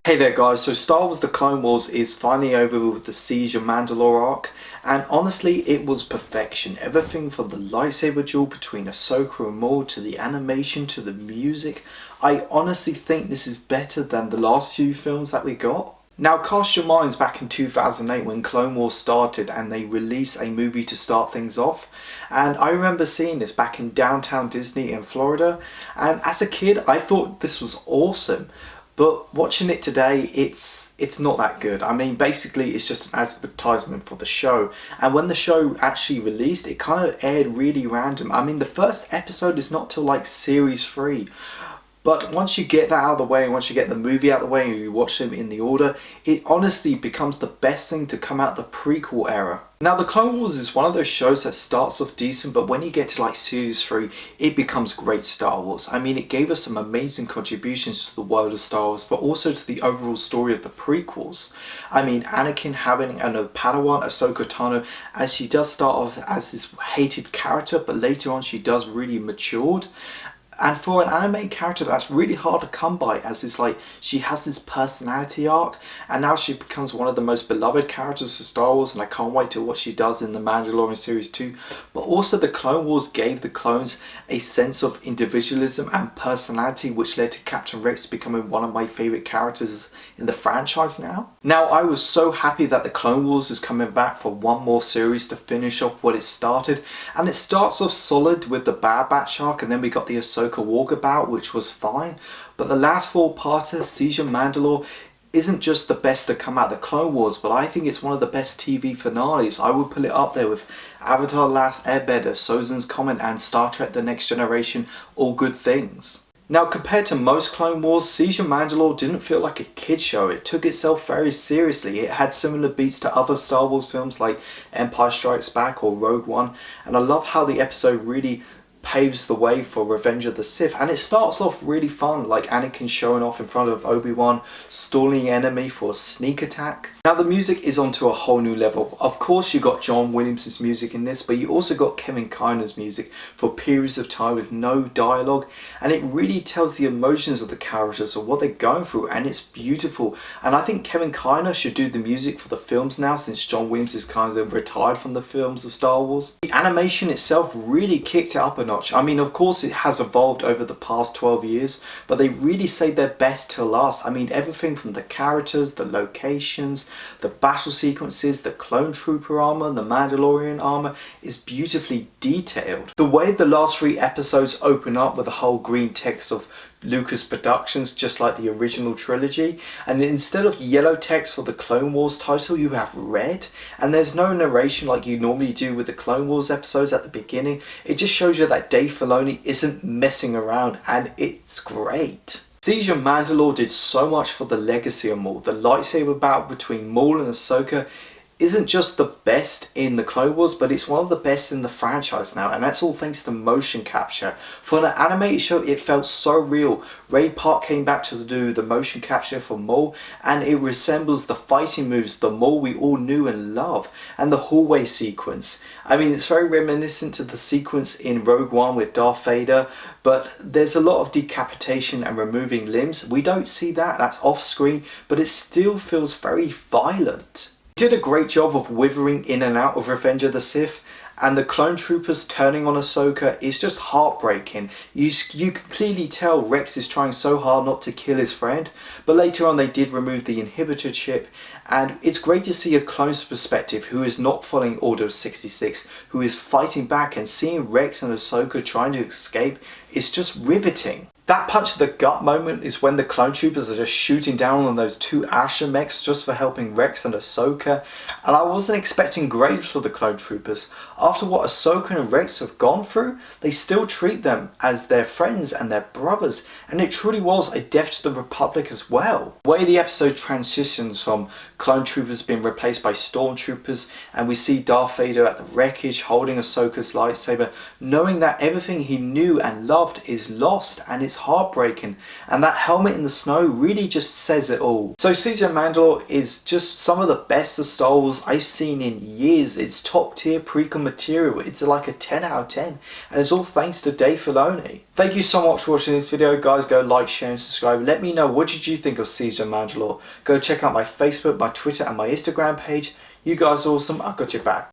Hey there guys, so Star Wars The Clone Wars is finally over with the Siege of Mandalore arc, and honestly it was perfection. Everything from the lightsaber duel between Ahsoka and Maul to the animation to the music. I honestly think this is better than the last few films that we got. Now cast your minds back in 2008 when Clone Wars started and they released a movie to start things off, and I remember seeing this back in downtown Disney in Florida, and as a kid I thought this was awesome. But watching it today, it's not that good. I mean, basically it's just an advertisement for the show. And when the show actually released, it kind of aired really random. I mean, the first episode is not till like series 3. But once you get that out of the way, and once you get the movie out of the way and you watch them in the order, it honestly becomes the best thing to come out the prequel era. Now the Clone Wars is one of those shows that starts off decent, but when you get to like series 3, it becomes great Star Wars. I mean, it gave us some amazing contributions to the world of Star Wars, but also to the overall story of the prequels. I mean, Anakin having a Padawan, Ahsoka Tano, as she does start off as this hated character, but later on she does really matured. And for an anime character, that's really hard to come by, as it's like she has this personality arc and now she becomes one of the most beloved characters of Star Wars, and I can't wait to what she does in the Mandalorian series 2. But also the Clone Wars gave the clones a sense of individualism and personality, which led to Captain Rex becoming one of my favourite characters in the franchise now. Now I was so happy that the Clone Wars is coming back for one more series to finish off what it started, and it starts off solid with the Bad Batch arc, and then we got the Ahsoka walkabout, which was fine. But the last four-parter, Siege of Mandalore, isn't just the best to come out of the Clone Wars, but I think it's one of the best TV finales. I would put it up there with Avatar: Last Airbender, Sozin's Comet, and Star Trek The Next Generation, all good things. Now compared to most Clone Wars, Siege of Mandalore didn't feel like a kid show. It took itself very seriously. It had similar beats to other Star Wars films like Empire Strikes Back or Rogue One, and I love how the episode really paves the way for Revenge of the Sith, and it starts off really fun, like Anakin showing off in front of Obi-Wan, stalling the enemy for a sneak attack. Now the music is onto a whole new level. Of course you got John Williams' music in this, but you also got Kevin Kiner's music for periods of time with no dialogue, and it really tells the emotions of the characters or what they're going through, and it's beautiful. And I think Kevin Kiner should do the music for the films now, since John Williams is kind of retired from the films of Star Wars. The animation itself really kicked it up a notch. I mean, of course it has evolved over the past 12 years, but they really saved their best till last. I mean, everything from the characters, the locations, the battle sequences, the clone trooper armor, the Mandalorian armor is beautifully detailed. The way the last 3 episodes open up with the whole green text of Lucas Productions, just like the original trilogy, and instead of yellow text for the Clone Wars title you have red, and there's no narration like you normally do with the Clone Wars episodes at the beginning. It just shows you that Dave Filoni isn't messing around, and it's great. Siege of Mandalore did so much for the legacy of Maul. The lightsaber battle between Maul and Ahsoka isn't just the best in the Clone Wars, but it's one of the best in the franchise now, and that's all thanks to motion capture. For an animated show, it felt so real. Ray Park came back to do the motion capture for Maul, and it resembles the fighting moves, the Maul we all knew and love, and the hallway sequence. I mean, it's very reminiscent to the sequence in Rogue One with Darth Vader, but there's a lot of decapitation and removing limbs. We don't see that, that's off screen, but it still feels very violent. Did a great job of withering in and out of Revenge of the Sith, and the clone troopers turning on Ahsoka is just heartbreaking. You can clearly tell Rex is trying so hard not to kill his friend, but later on they did remove the inhibitor chip, and it's great to see a clone's perspective who is not following Order 66, who is fighting back, and seeing Rex and Ahsoka trying to escape is just riveting. That punch to the gut moment is when the clone troopers are just shooting down on those 2 astromechs just for helping Rex and Ahsoka, and I wasn't expecting graves for the clone troopers. After what Ahsoka and Rex have gone through, they still treat them as their friends and their brothers, and it truly was a death to the Republic as well. The way the episode transitions from clone troopers being replaced by stormtroopers, and we see Darth Vader at the wreckage holding Ahsoka's lightsaber, knowing that everything he knew and loved is lost, and it's is heartbreaking, and that helmet in the snow really just says it all. So Siege of Mandalore is just some of the best of Star Wars I've seen in years. It's top tier prequel material. It's like a 10 out of 10, and it's all thanks to Dave Filoni. Thank you so much for watching this video, guys. Go like, share and subscribe. Let me know, what did you think of Siege of Mandalore? Go check out my Facebook, my Twitter and my Instagram page. You guys are awesome. I've got your back.